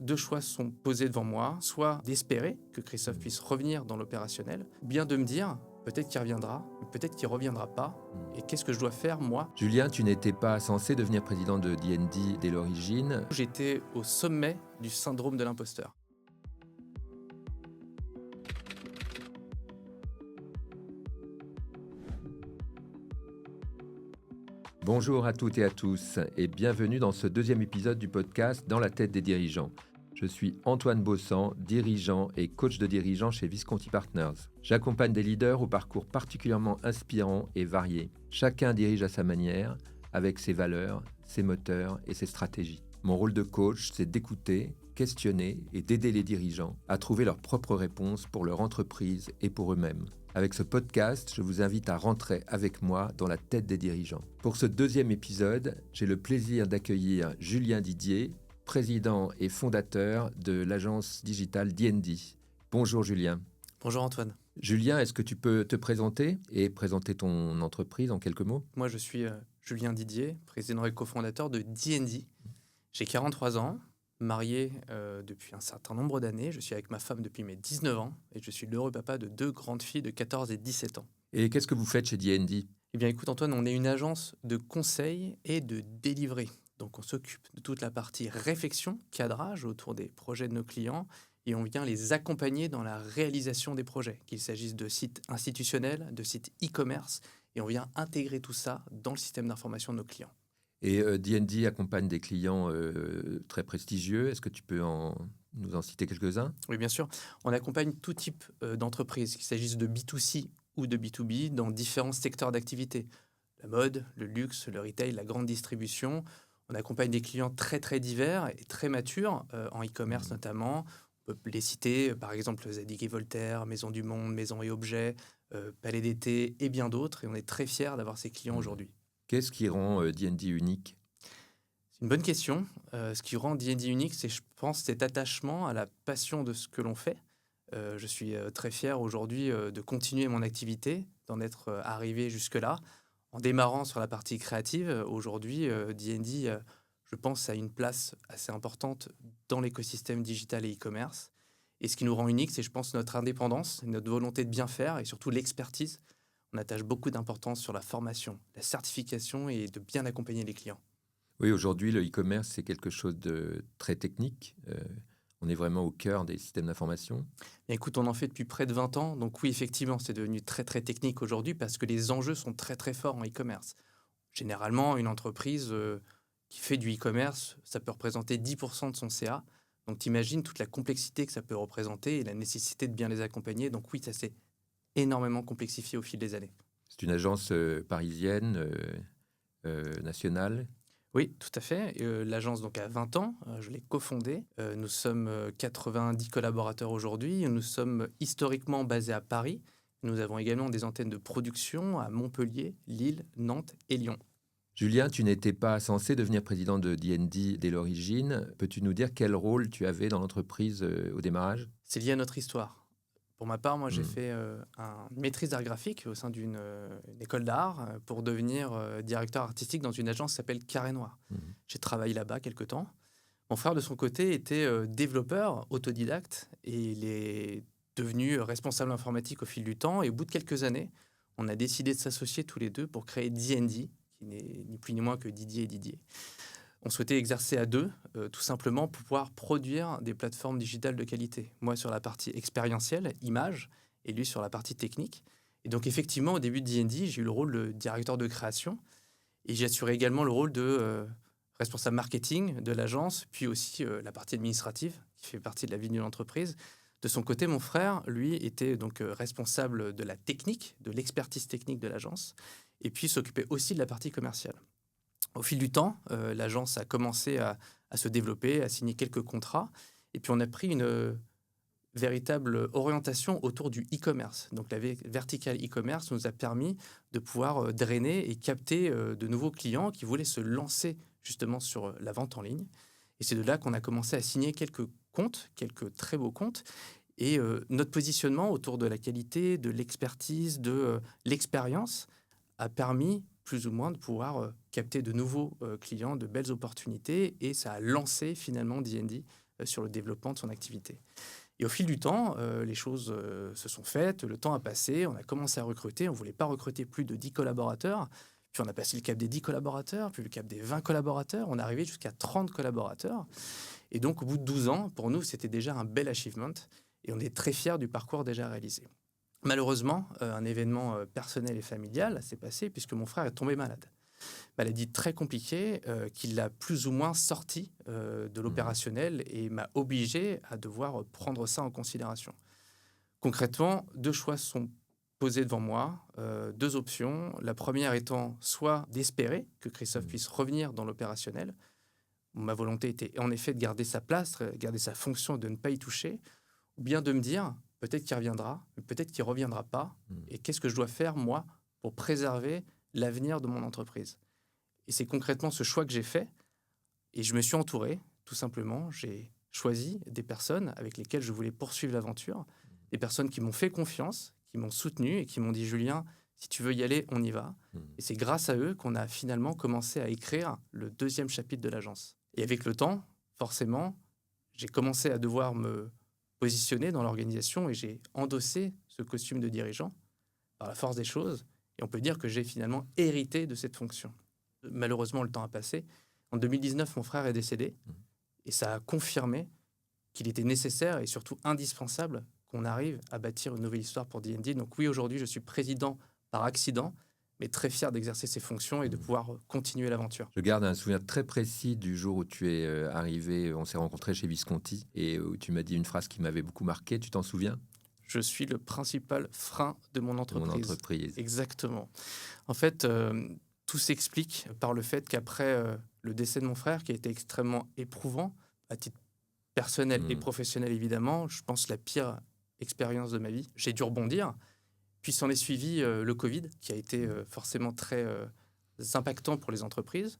deux choix sont posés devant moi, soit d'espérer que Christophe puisse revenir dans l'opérationnel, ou bien de me dire peut-être qu'il reviendra, peut-être qu'il ne reviendra pas, et qu'est-ce que je dois faire moi? Julien, tu n'étais pas censé devenir président de D&D dès l'origine. J'étais au sommet du syndrome de l'imposteur. Bonjour à toutes et à tous et bienvenue dans ce deuxième épisode du podcast Dans la tête des dirigeants. Je suis Antoine Bossan, dirigeant et coach de dirigeants chez Visconti Partners. J'accompagne des leaders au parcours particulièrement inspirant et varié. Chacun dirige à sa manière, avec ses valeurs, ses moteurs et ses stratégies. Mon rôle de coach, c'est d'écouter, questionner et d'aider les dirigeants à trouver leurs propres réponses pour leur entreprise et pour eux-mêmes. Avec ce podcast, je vous invite à rentrer avec moi dans la tête des dirigeants. Pour ce deuxième épisode, j'ai le plaisir d'accueillir Julien Didier, président et fondateur de l'agence digitale D&D. Bonjour Julien. Bonjour Antoine. Julien, est-ce que tu peux te présenter et présenter ton entreprise en quelques mots ? Moi je suis Julien Didier, président et cofondateur de D&D. J'ai 43 ans, marié depuis un certain nombre d'années. Je suis avec ma femme depuis mes 19 ans et je suis l'heureux papa de deux grandes filles de 14 et 17 ans. Et qu'est-ce que vous faites chez D&D ? Eh bien écoute Antoine, on est une agence de conseil et de delivery. Donc on s'occupe de toute la partie réflexion, cadrage autour des projets de nos clients et on vient les accompagner dans la réalisation des projets, qu'il s'agisse de sites institutionnels, de sites e-commerce, et on vient intégrer tout ça dans le système d'information de nos clients. Et D&D accompagne des clients très prestigieux. Est-ce que tu peux nous en citer quelques-uns ? Oui, bien sûr. On accompagne tout type d'entreprise, qu'il s'agisse de B2C ou de B2B, dans différents secteurs d'activité. La mode, le luxe, le retail, la grande distribution. On accompagne des clients très, très divers et très matures, en e-commerce notamment. On peut les citer, par exemple, Zadig et Voltaire, Maison du Monde, Maison et Objets, Palais d'été et bien d'autres. Et on est très fiers d'avoir ces clients aujourd'hui. Qu'est-ce qui rend D&D unique ? C'est une bonne question. Ce qui rend D&D unique, c'est, je pense, cet attachement à la passion de ce que l'on fait. Je suis très fier aujourd'hui de continuer mon activité, d'en être arrivé jusque-là. En démarrant sur la partie créative, aujourd'hui, D&D, je pense, a une place assez importante dans l'écosystème digital et e-commerce. Et ce qui nous rend unique, c'est, je pense, notre indépendance, notre volonté de bien faire et surtout l'expertise. On attache beaucoup d'importance sur la formation, la certification et de bien accompagner les clients. Oui, aujourd'hui, le e-commerce, c'est quelque chose de très technique. On est vraiment au cœur des systèmes d'information. Écoute, on en fait depuis près de 20 ans. Donc oui, effectivement, c'est devenu très, très technique aujourd'hui parce que les enjeux sont très, très forts en e-commerce. Généralement, une entreprise qui fait du e-commerce, ça peut représenter 10% de son CA. Donc t'imagines toute la complexité que ça peut représenter et la nécessité de bien les accompagner. Donc oui, ça s'est énormément complexifié au fil des années. C'est une agence parisienne, nationale. Oui, tout à fait. L'agence donc a 20 ans, je l'ai cofondée. Nous sommes 90 collaborateurs aujourd'hui. Nous sommes historiquement basés à Paris. Nous avons également des antennes de production à Montpellier, Lille, Nantes et Lyon. Julien, tu n'étais pas censé devenir président de D&D dès l'origine. Peux-tu nous dire quel rôle tu avais dans l'entreprise au démarrage ? C'est lié à notre histoire. Pour ma part, moi, j'ai fait une maîtrise d'art graphique au sein d'une école d'art pour devenir directeur artistique dans une agence qui s'appelle Carré Noir. J'ai travaillé là-bas quelque temps. Mon frère, de son côté, était développeur autodidacte et il est devenu responsable informatique au fil du temps. Et au bout de quelques années, on a décidé de s'associer tous les deux pour créer D&D, qui n'est ni plus ni moins que Didier et Didier. On souhaitait exercer à deux, tout simplement pour pouvoir produire des plateformes digitales de qualité. Moi, sur la partie expérientielle, image, et lui, sur la partie technique. Et donc, effectivement, au début de D&D, j'ai eu le rôle de directeur de création. Et j'ai assuré également le rôle de responsable marketing de l'agence, puis aussi la partie administrative, qui fait partie de la vie de l'entreprise. De son côté, mon frère, lui, était donc responsable de la technique, de l'expertise technique de l'agence, et puis s'occupait aussi de la partie commerciale. Au fil du temps, l'agence a commencé à se développer, à signer quelques contrats. Et puis, on a pris une véritable orientation autour du e-commerce. Donc, la verticale e-commerce nous a permis de pouvoir drainer et capter de nouveaux clients qui voulaient se lancer justement sur la vente en ligne. Et c'est de là qu'on a commencé à signer quelques comptes, quelques très beaux comptes. Et notre positionnement autour de la qualité, de l'expertise, de l'expérience a permis plus ou moins de pouvoir capter de nouveaux clients, de belles opportunités. Et ça a lancé finalement D&D sur le développement de son activité. Et au fil du temps, les choses se sont faites, le temps a passé, on a commencé à recruter, on ne voulait pas recruter plus de 10 collaborateurs, puis on a passé le cap des 10 collaborateurs, puis le cap des 20 collaborateurs, on est arrivé jusqu'à 30 collaborateurs. Et donc, au bout de 12 ans, pour nous, c'était déjà un bel achievement, et on est très fiers du parcours déjà réalisé. Malheureusement, un événement personnel et familial s'est passé puisque mon frère est tombé malade. Maladie très compliquée qui l'a plus ou moins sorti de l'opérationnel et m'a obligé à devoir prendre ça en considération. Concrètement, 2 choix sont posés devant moi, 2 options. La première étant soit d'espérer que Christophe puisse revenir dans l'opérationnel. Ma volonté était en effet de garder sa place, garder sa fonction et de ne pas y toucher, ou bien de me dire peut-être qu'il reviendra, mais peut-être qu'il ne reviendra pas. Et qu'est-ce que je dois faire, moi, pour préserver l'avenir de mon entreprise? Et c'est concrètement ce choix que j'ai fait. Et je me suis entouré, tout simplement. J'ai choisi des personnes avec lesquelles je voulais poursuivre l'aventure, des personnes qui m'ont fait confiance, qui m'ont soutenu et qui m'ont dit « Julien, si tu veux y aller, on y va ». Et c'est grâce à eux qu'on a finalement commencé à écrire le 2e chapitre de l'agence. Et avec le temps, forcément, j'ai commencé à devoir me positionner dans l'organisation et j'ai endossé ce costume de dirigeant par la force des choses. Et on peut dire que j'ai finalement hérité de cette fonction. Malheureusement, le temps a passé. En 2019, mon frère est décédé et ça a confirmé qu'il était nécessaire et surtout indispensable qu'on arrive à bâtir une nouvelle histoire pour D&D. Donc oui, aujourd'hui, je suis président par accident, mais très fier d'exercer ces fonctions et de pouvoir continuer l'aventure. Je garde un souvenir très précis du jour où tu es arrivé, on s'est rencontrés chez Visconti, et où tu m'as dit une phrase qui m'avait beaucoup marqué, tu t'en souviens? Je suis le principal frein de mon entreprise. De mon entreprise. Exactement. En fait, tout s'explique par le fait qu'après le décès de mon frère, qui a été extrêmement éprouvant, à titre personnel et professionnel évidemment, je pense la pire expérience de ma vie, j'ai dû rebondir. Puis s'en est suivi le Covid, qui a été forcément très impactant pour les entreprises.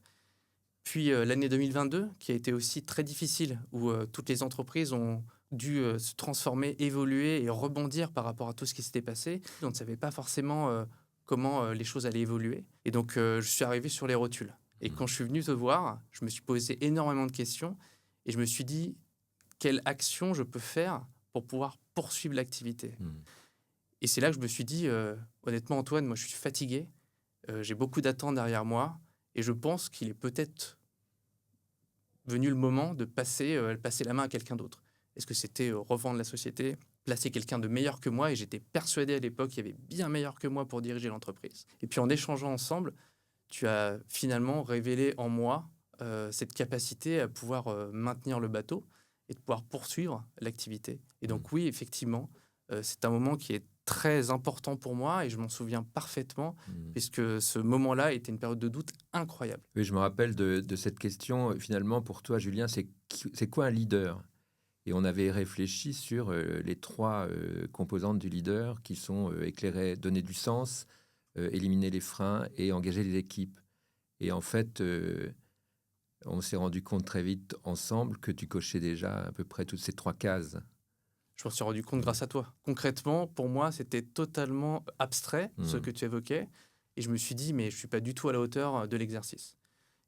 Puis l'année 2022, qui a été aussi très difficile, où toutes les entreprises ont dû se transformer, évoluer et rebondir par rapport à tout ce qui s'était passé. On ne savait pas forcément comment les choses allaient évoluer. Et donc, je suis arrivé sur les rotules. Et quand je suis venu te voir, je me suis posé énormément de questions et je me suis dit, quelle action je peux faire pour pouvoir poursuivre l'activité? Et c'est là que je me suis dit, honnêtement, Antoine, moi, je suis fatigué. J'ai beaucoup d'attentes derrière moi. Et je pense qu'il est peut-être venu le moment de passer la main à quelqu'un d'autre. Est-ce que c'était revendre la société, placer quelqu'un de meilleur que moi? Et j'étais persuadé à l'époque qu'il y avait bien meilleur que moi pour diriger l'entreprise. Et puis en échangeant ensemble, tu as finalement révélé en moi cette capacité à pouvoir maintenir le bateau et de pouvoir poursuivre l'activité. Et donc oui, effectivement, c'est un moment qui est très important pour moi et je m'en souviens parfaitement puisque ce moment-là était une période de doute incroyable. Oui, je me rappelle de cette question. Finalement, pour toi, Julien, c'est quoi un leader? Et on avait réfléchi sur les 3 composantes du leader qui sont éclairer, donner du sens, éliminer les freins et engager les équipes. Et en fait, on s'est rendu compte très vite ensemble que tu cochais déjà à peu près toutes ces 3 cases. Je m'en suis rendu compte grâce à toi. Concrètement, pour moi, c'était totalement abstrait, ce que tu évoquais. Et je me suis dit, mais je ne suis pas du tout à la hauteur de l'exercice.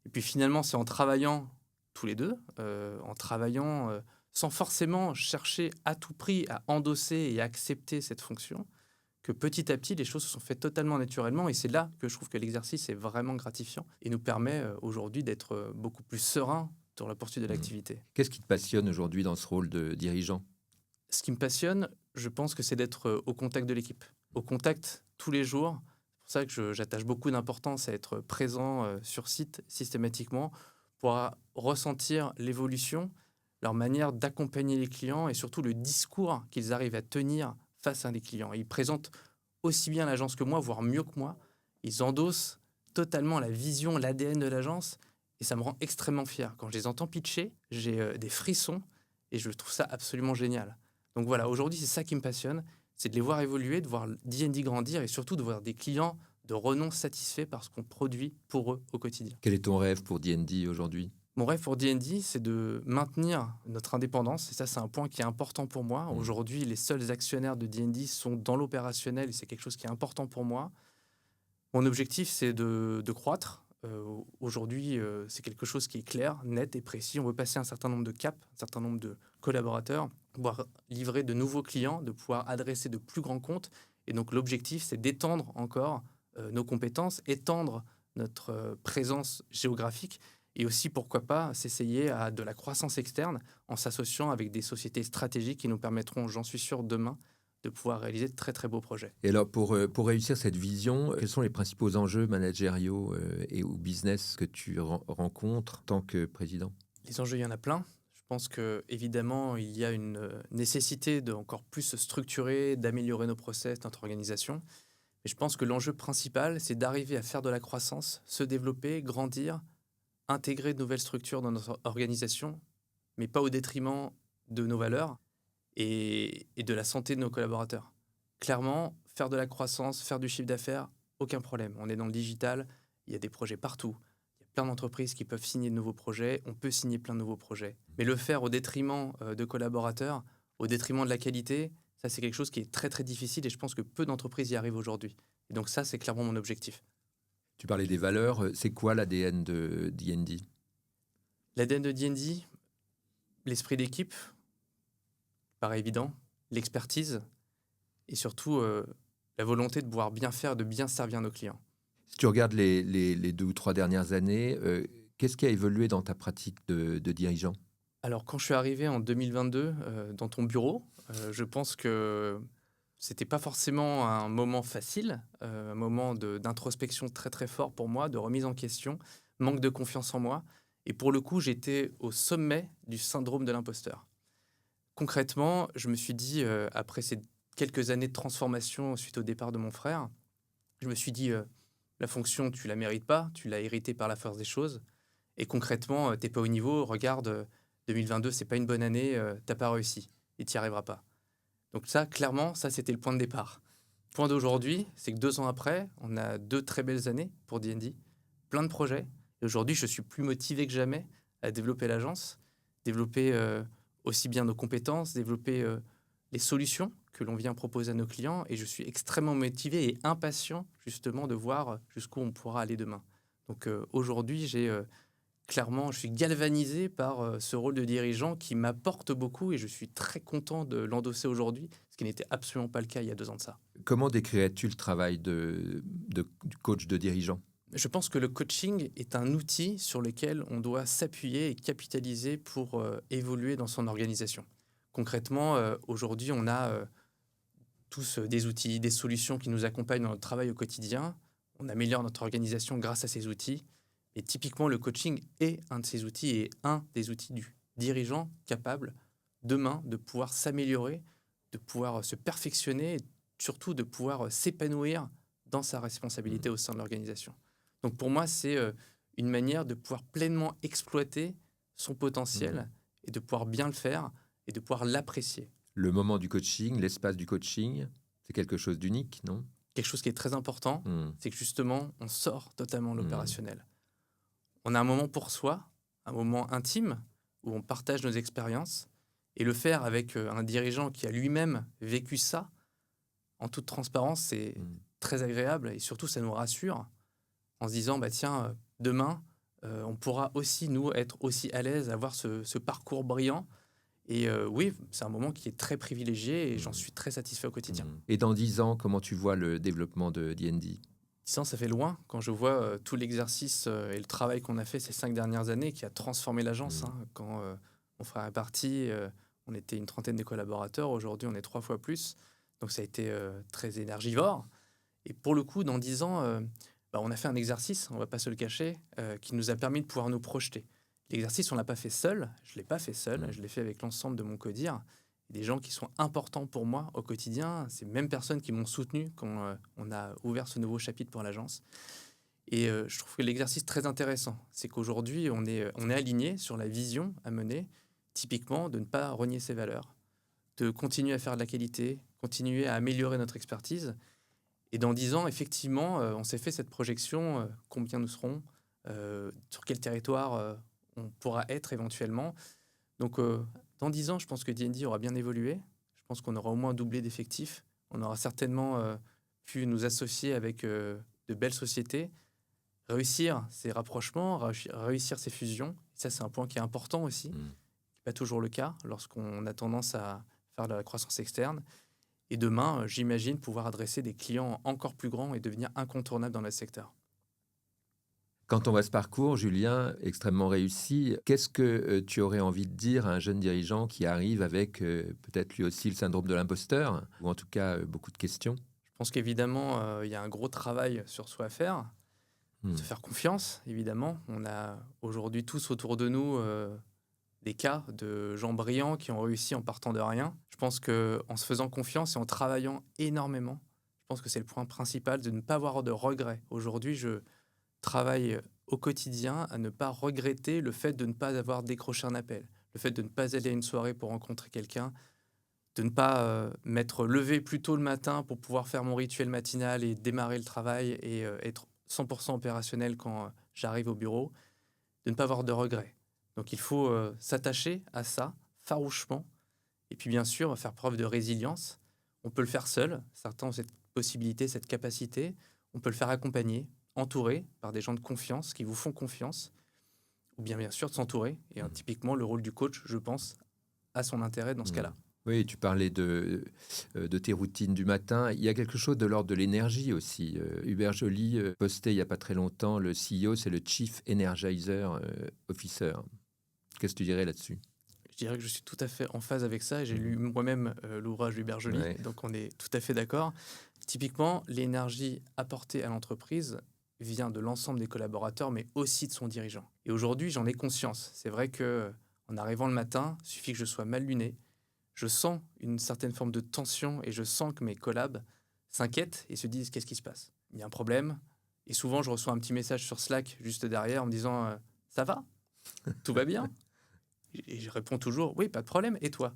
Et puis finalement, c'est en travaillant tous les deux, en travaillant sans forcément chercher à tout prix à endosser et à accepter cette fonction, que petit à petit, les choses se sont faites totalement naturellement. Et c'est là que je trouve que l'exercice est vraiment gratifiant et nous permet aujourd'hui d'être beaucoup plus serein dans la poursuite de l'activité. Qu'est-ce qui te passionne aujourd'hui dans ce rôle de dirigeant? Ce qui me passionne, je pense que c'est d'être au contact de l'équipe, au contact tous les jours. C'est pour ça que j'attache beaucoup d'importance à être présent sur site systématiquement pour ressentir l'évolution, leur manière d'accompagner les clients et surtout le discours qu'ils arrivent à tenir face à des clients. Ils présentent aussi bien l'agence que moi, voire mieux que moi. Ils endossent totalement la vision, l'ADN de l'agence et ça me rend extrêmement fier. Quand je les entends pitcher, j'ai des frissons et je trouve ça absolument génial. Donc voilà, aujourd'hui, c'est ça qui me passionne, c'est de les voir évoluer, de voir D&D grandir et surtout de voir des clients de renom satisfaits par ce qu'on produit pour eux au quotidien. Quel est ton rêve pour D&D aujourd'hui? Mon rêve pour D&D, c'est de maintenir notre indépendance. Et ça, c'est un point qui est important pour moi. Aujourd'hui, les seuls actionnaires de D&D sont dans l'opérationnel et c'est quelque chose qui est important pour moi. Mon objectif, c'est de croître, Aujourd'hui, c'est quelque chose qui est clair, net et précis. On veut passer un certain nombre de caps, un certain nombre de collaborateurs, pouvoir livrer de nouveaux clients, de pouvoir adresser de plus grands comptes. Et donc, l'objectif, c'est d'étendre encore nos compétences, étendre notre présence géographique et aussi, pourquoi pas, s'essayer à de la croissance externe en s'associant avec des sociétés stratégiques qui nous permettront, j'en suis sûr, demain, de pouvoir réaliser de très, très beaux projets. Et alors, pour réussir cette vision, quels sont les principaux enjeux managériaux ou business que tu rencontres en tant que président? Les enjeux, il y en a plein. Je pense qu'évidemment, il y a une nécessité de encore plus se structurer, d'améliorer nos process, notre organisation. Mais je pense que l'enjeu principal, c'est d'arriver à faire de la croissance, se développer, grandir, intégrer de nouvelles structures dans notre organisation, mais pas au détriment de nos valeurs et de la santé de nos collaborateurs. Clairement, faire de la croissance, faire du chiffre d'affaires, aucun problème. On est dans le digital, il y a des projets partout. Il y a plein d'entreprises qui peuvent signer de nouveaux projets, on peut signer plein de nouveaux projets. Mais le faire au détriment de collaborateurs, au détriment de la qualité, ça c'est quelque chose qui est très très difficile et je pense que peu d'entreprises y arrivent aujourd'hui. Et donc ça, c'est clairement mon objectif. Tu parlais des valeurs, c'est quoi l'ADN de D&D? L'ADN de D&D, l'esprit d'équipe, paraît évident, l'expertise et surtout la volonté de pouvoir bien faire, de bien servir nos clients. Si tu regardes les 2 ou 3 dernières années, qu'est-ce qui a évolué dans ta pratique de dirigeant? Alors, quand je suis arrivé en 2022 dans ton bureau, je pense que c'était pas forcément un moment facile, un moment d'introspection très très fort pour moi, de remise en question, manque de confiance en moi. Et pour le coup, j'étais au sommet du syndrome de l'imposteur. Concrètement, je me suis dit, après ces quelques années de transformation suite au départ de mon frère, je me suis dit, la fonction, tu la mérites pas, tu l'as héritée par la force des choses. Et concrètement, t'es pas au niveau, regarde, 2022, c'est pas une bonne année, t'as pas réussi et t'y arriveras pas. Donc ça, clairement, ça, c'était le point de départ. Point d'aujourd'hui, c'est que 2 ans après, on a 2 très belles années pour D&D, plein de projets. Et aujourd'hui, je suis plus motivé que jamais à développer l'agence, développer aussi bien nos compétences, développer les solutions que l'on vient proposer à nos clients. Et je suis extrêmement motivé et impatient, justement, de voir jusqu'où on pourra aller demain. Donc aujourd'hui, clairement, je suis galvanisé par ce rôle de dirigeant qui m'apporte beaucoup et je suis très content de l'endosser aujourd'hui, ce qui n'était absolument pas le cas il y a 2 ans de ça. Comment décrirais-tu le travail du coach de dirigeant? Je pense que le coaching est un outil sur lequel on doit s'appuyer et capitaliser pour évoluer dans son organisation. Concrètement, aujourd'hui, on a tous des outils, des solutions qui nous accompagnent dans notre travail au quotidien. On améliore notre organisation grâce à ces outils. Et typiquement, le coaching est un de ces outils et un des outils du dirigeant capable, demain, de pouvoir s'améliorer, de pouvoir se perfectionner et surtout de pouvoir s'épanouir dans sa responsabilité au sein de l'organisation. Donc pour moi, c'est une manière de pouvoir pleinement exploiter son potentiel et de pouvoir bien le faire et de pouvoir l'apprécier. Le moment du coaching, l'espace du coaching, c'est quelque chose d'unique, non? Quelque chose qui est très important, c'est que justement, on sort totalement de l'opérationnel. On a un moment pour soi, un moment intime, où on partage nos expériences, et le faire avec un dirigeant qui a lui-même vécu ça, en toute transparence, c'est très agréable, et surtout, ça nous rassure, en se disant, bah, tiens, demain, on pourra aussi, nous, être aussi à l'aise, avoir ce parcours brillant. Et oui, c'est un moment qui est très privilégié, et j'en suis très satisfait au quotidien. Et dans 10 ans, comment tu vois le développement de D&D? 10 ans, ça fait loin. Quand je vois tout l'exercice et le travail qu'on a fait ces 5 dernières années, qui a transformé l'agence. Quand mon frère est parti, on était une trentaine de collaborateurs. Aujourd'hui, on est 3 fois plus. Donc, ça a été très énergivore. Et pour le coup, dans 10 ans, on a fait un exercice, on ne va pas se le cacher, qui nous a permis de pouvoir nous projeter. L'exercice, on ne l'a pas fait seul. Je ne l'ai pas fait seul. Je l'ai fait avec l'ensemble de mon codir. Des gens qui sont importants pour moi au quotidien. Ces mêmes personnes qui m'ont soutenu quand on a ouvert ce nouveau chapitre pour l'agence. Et je trouve que l'exercice très intéressant, c'est qu'aujourd'hui, on est aligné sur la vision à mener, typiquement de ne pas renier ses valeurs, de continuer à faire de la qualité, continuer à améliorer notre expertise. Et dans 10 ans, effectivement, on s'est fait cette projection, combien nous serons, sur quel territoire on pourra être éventuellement. Donc, dans 10 ans, je pense que D&D aura bien évolué. Je pense qu'on aura au moins doublé d'effectifs. On aura certainement pu nous associer avec de belles sociétés. réussir ces rapprochements, réussir ces fusions. Ça, c'est un point qui est important aussi, qui n'est pas toujours le cas lorsqu'on a tendance à faire de la croissance externe. Et demain, j'imagine pouvoir adresser des clients encore plus grands et devenir incontournable dans notre secteur. Quand on voit ce parcours, Julien, extrêmement réussi, qu'est-ce que tu aurais envie de dire à un jeune dirigeant qui arrive avec peut-être lui aussi le syndrome de l'imposteur, ou en tout cas beaucoup de questions? Je pense qu'évidemment, il y a un gros travail sur soi à faire, se faire confiance, évidemment. On a aujourd'hui tous autour de nous des cas de gens brillants qui ont réussi en partant de rien. Je pense qu'en se faisant confiance et en travaillant énormément, je pense que c'est le point principal de ne pas avoir de regrets. Aujourd'hui, je travaille au quotidien à ne pas regretter le fait de ne pas avoir décroché un appel, le fait de ne pas aller à une soirée pour rencontrer quelqu'un, de ne pas m'être levé plus tôt le matin pour pouvoir faire mon rituel matinal et démarrer le travail et être 100% opérationnel quand j'arrive au bureau, de ne pas avoir de regrets. Donc il faut s'attacher à ça farouchement et puis bien sûr faire preuve de résilience. On peut le faire seul, certains ont cette possibilité, cette capacité, on peut le faire accompagner, entouré par des gens de confiance qui vous font confiance, ou bien sûr de s'entourer. Et typiquement le rôle du coach, je pense, a son intérêt dans ce cas-là. Oui, tu parlais de tes routines du matin. Il y a quelque chose de l'ordre de l'énergie aussi. Hubert Joly postait il n'y a pas très longtemps, le CEO, c'est le Chief Energizer Officer. Qu'est-ce que tu dirais là-dessus? Je dirais que je suis tout à fait en phase avec ça. J'ai lu moi-même l'ouvrage d'Hubert Joly, donc on est tout à fait d'accord. Typiquement, l'énergie apportée à l'entreprise vient de l'ensemble des collaborateurs, mais aussi de son dirigeant. Et aujourd'hui, j'en ai conscience. C'est vrai qu'en arrivant le matin, il suffit que je sois mal luné. Je sens une certaine forme de tension et je sens que mes collabs s'inquiètent et se disent qu'est-ce qui se passe? Il y a un problème. Et souvent, je reçois un petit message sur Slack juste derrière en me disant ça va? Tout va bien? Et je réponds toujours oui, pas de problème. Et toi?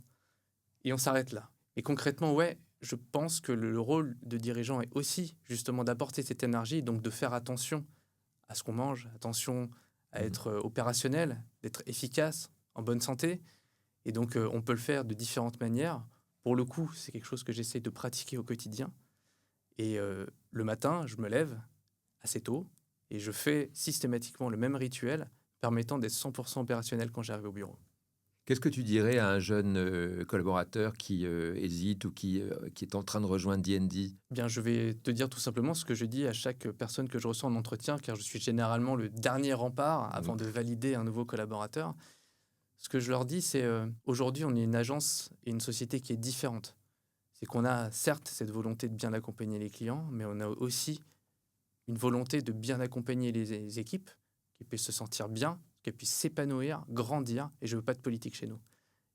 Et on s'arrête là. Et concrètement, ouais, je pense que le rôle de dirigeant est aussi justement d'apporter cette énergie, donc de faire attention à ce qu'on mange, attention à être opérationnel, d'être efficace, en bonne santé. Et donc, on peut le faire de différentes manières. Pour le coup, c'est quelque chose que j'essaie de pratiquer au quotidien. Et le matin, je me lève assez tôt et je fais systématiquement le même rituel permettant d'être 100% opérationnel quand j'arrive au bureau. Qu'est-ce que tu dirais à un jeune collaborateur qui hésite ou qui est en train de rejoindre D&D? Bien, je vais te dire tout simplement ce que je dis à chaque personne que je reçois en entretien, car je suis généralement le dernier rempart avant de valider un nouveau collaborateur. Ce que je leur dis, c'est aujourd'hui, on est une agence et une société qui est différente. C'est qu'on a certes cette volonté de bien accompagner les clients, mais on a aussi une volonté de bien accompagner les équipes, qui puissent se sentir bien, qu'elles puissent s'épanouir, grandir, et je ne veux pas de politique chez nous.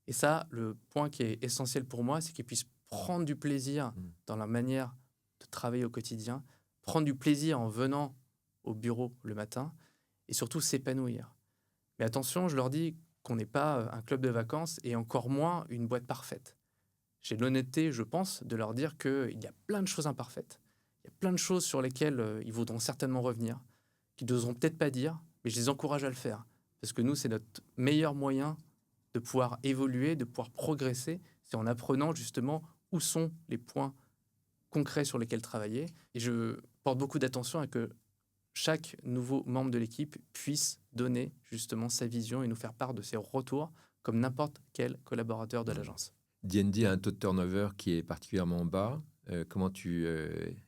Et ça, le point qui est essentiel pour moi, c'est qu'ils puissent prendre du plaisir dans la manière de travailler au quotidien, prendre du plaisir en venant au bureau le matin, et surtout s'épanouir. Mais attention, je leur dis qu'on n'est pas un club de vacances et encore moins une boîte parfaite. J'ai l'honnêteté, je pense, de leur dire qu'il y a plein de choses imparfaites. Il y a plein de choses sur lesquelles ils voudront certainement revenir, qu'ils n'oseront peut-être pas dire, mais je les encourage à le faire. Parce que nous, c'est notre meilleur moyen de pouvoir évoluer, de pouvoir progresser. C'est en apprenant justement où sont les points concrets sur lesquels travailler. Et je porte beaucoup d'attention à que chaque nouveau membre de l'équipe puisse donner justement sa vision et nous faire part de ses retours comme n'importe quel collaborateur de l'agence. D&D a un taux de turnover qui est particulièrement bas. Comment tu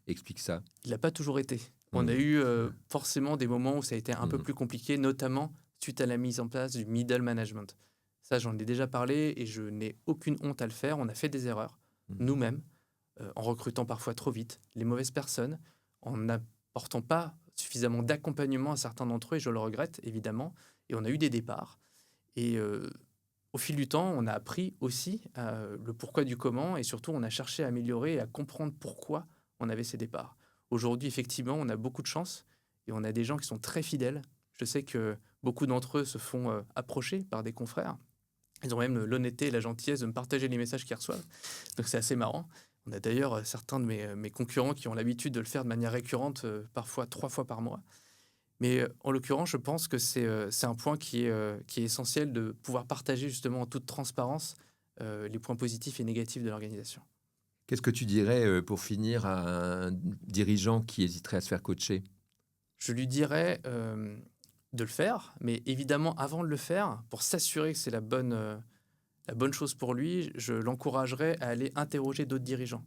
expliques ça? Il n'a pas toujours été. On a eu forcément des moments où ça a été un peu plus compliqué, notamment suite à la mise en place du middle management. Ça, j'en ai déjà parlé et je n'ai aucune honte à le faire. On a fait des erreurs, nous-mêmes, en recrutant parfois trop vite les mauvaises personnes, en n'apportant pas suffisamment d'accompagnement à certains d'entre eux, et je le regrette, évidemment. Et on a eu des départs. Et au fil du temps, on a appris aussi le pourquoi du comment, et surtout, on a cherché à améliorer et à comprendre pourquoi on avait ces départs. Aujourd'hui, effectivement, on a beaucoup de chance, et on a des gens qui sont très fidèles. Je sais que beaucoup d'entre eux se font approcher par des confrères. Ils ont même l'honnêteté et la gentillesse de me partager les messages qu'ils reçoivent. Donc c'est assez marrant. On a d'ailleurs certains de mes concurrents qui ont l'habitude de le faire de manière récurrente, parfois 3 fois par mois. Mais en l'occurrence, je pense que c'est un point qui est essentiel de pouvoir partager justement en toute transparence les points positifs et négatifs de l'organisation. Qu'est-ce que tu dirais pour finir à un dirigeant qui hésiterait à se faire coacher? je lui dirais de le faire, mais évidemment, avant de le faire, pour s'assurer que c'est la bonne chose pour lui, je l'encouragerais à aller interroger d'autres dirigeants.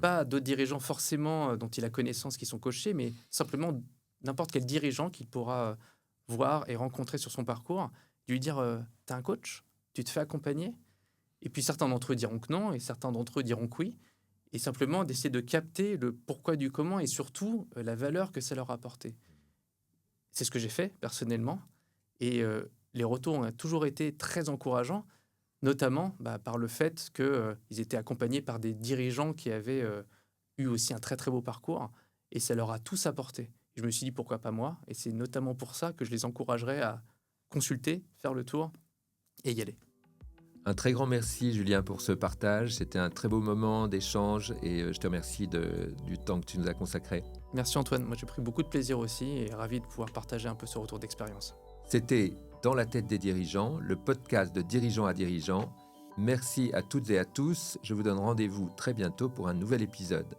Pas d'autres dirigeants forcément dont il a connaissance qui sont coachés, mais simplement n'importe quel dirigeant qu'il pourra voir et rencontrer sur son parcours, lui dire t'as un coach, tu te fais accompagner. Et puis certains d'entre eux diront que non, et certains d'entre eux diront que oui. Et simplement d'essayer de capter le pourquoi du comment et surtout la valeur que ça leur a apporté. C'est ce que j'ai fait personnellement. Et les retours ont toujours été très encourageants, notamment par le fait qu'ils étaient accompagnés par des dirigeants qui avaient eu aussi un très très beau parcours. Et ça leur a tous apporté. Je me suis dit pourquoi pas moi. Et c'est notamment pour ça que je les encouragerais à consulter, faire le tour et y aller. Un très grand merci Julien pour ce partage, c'était un très beau moment d'échange et je te remercie du temps que tu nous as consacré. Merci Antoine, moi j'ai pris beaucoup de plaisir aussi et ravi de pouvoir partager un peu ce retour d'expérience. C'était Dans la tête des dirigeants, le podcast de dirigeant à dirigeant. Merci à toutes et à tous, je vous donne rendez-vous très bientôt pour un nouvel épisode.